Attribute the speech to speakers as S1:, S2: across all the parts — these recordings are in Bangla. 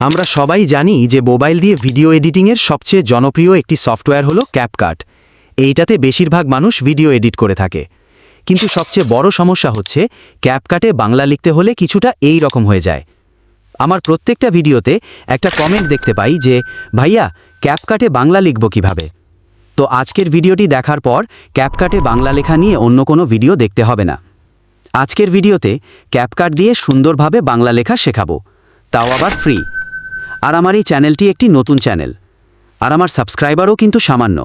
S1: আমরা সবাই জানি যে মোবাইল দিয়ে ভিডিও এডিটিংয়ের সবচেয়ে জনপ্রিয় একটি সফটওয়্যার হলো ক্যাপকাট। এইটাতে বেশিরভাগ মানুষ ভিডিও এডিট করে থাকে। কিন্তু সবচেয়ে বড় সমস্যা হচ্ছে ক্যাপকাটে বাংলা লিখতে হলে কিছুটা এই রকম হয়ে যায়। আমার প্রত্যেকটা ভিডিওতে একটা কমেন্ট দেখতে পাই যে ভাইয়া ক্যাপকাটে বাংলা লিখব কিভাবে। তো আজকের ভিডিওটি দেখার পর ক্যাপকাটে বাংলা লেখা নিয়ে অন্য কোনো ভিডিও দেখতে হবে না। আজকের ভিডিওতে ক্যাপকাট দিয়ে সুন্দরভাবে বাংলা লেখা শেখাবো, তাও আবার ফ্রি। আর আমার এই চ্যানেলটি একটি নতুন চ্যানেল, আর আমার সাবস্ক্রাইবারও কিন্তু সামান্য।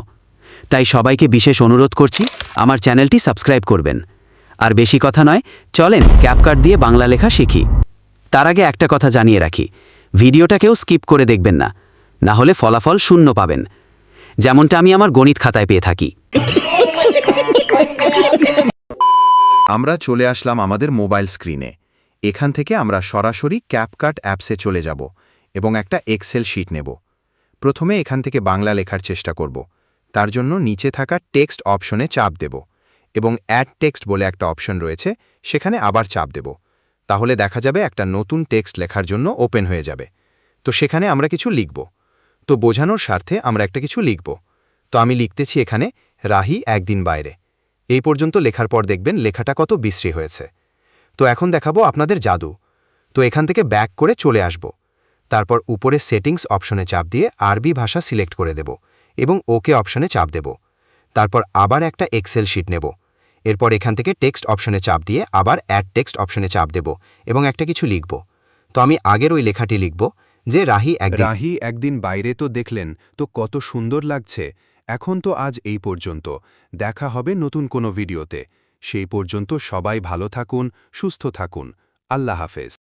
S1: তাই সবাইকে বিশেষ অনুরোধ করছি আমার চ্যানেলটি সাবস্ক্রাইব করবেন। আর বেশি কথা নয়, চলেন ক্যাপকাট দিয়ে বাংলা লেখা শিখি। তার আগে একটা কথা জানিয়ে রাখি, ভিডিওটা কেউ স্কিপ করে দেখবেন না, না হলে ফলাফল শূন্য পাবেন, যেমনটা আমি আমার গণিত খাতায় পেয়ে থাকি।
S2: আমরা চলে আসলাম আমাদের মোবাইল স্ক্রিনে। এখান থেকে আমরা সরাসরি ক্যাপকাট অ্যাপসে চলে যাব এবং একটা এক্সেল শিট নেব। প্রথমে এখান থেকে বাংলা লেখার চেষ্টা করব। তার জন্য নিচে থাকা টেক্সট অপশনে চাপ দেব এবং অ্যাড টেক্সট বলে একটা অপশন রয়েছে, সেখানে আবার চাপ দেব। তাহলে দেখা যাবে একটা নতুন টেক্সট লেখার জন্য ওপেন হয়ে যাবে। তো সেখানে আমরা কিছু লিখব। তো বোঝানোর স্বার্থে আমরা একটা কিছু লিখব। তো আমি লিখতেছি এখানে রাহি একদিন বাইরে। এই পর্যন্ত লেখার পর দেখবেন লেখাটা কত বিশ্রী হয়েছে। তো এখন দেখাবো আপনাদের জাদু। তো এখান থেকে ব্যাক করে চলে আসব। তারপর উপরে সেটিংস অপশনে চাপ দিয়ে আরবি ভাষা সিলেক্ট করে দেব এবং ওকে অপশনে চাপ দেব। তারপর আবার একটা এক্সেল শিট নেব। এরপর এখান থেকে টেক্সট অপশনে চাপ দিয়ে আবার অ্যাড টেক্সট অপশনে চাপ দেব এবং একটা কিছু লিখব। তো আমি আগের ওই লেখাটি লিখব যে রাহি একদিন বাইরে। তো দেখলেন তো কত সুন্দর লাগছে। এখন তো আজ এই পর্যন্ত, দেখা হবে নতুন কোনো ভিডিওতে। সেই পর্যন্ত সবাই ভালো থাকুন, সুস্থ থাকুন। আল্লাহ হাফেজ।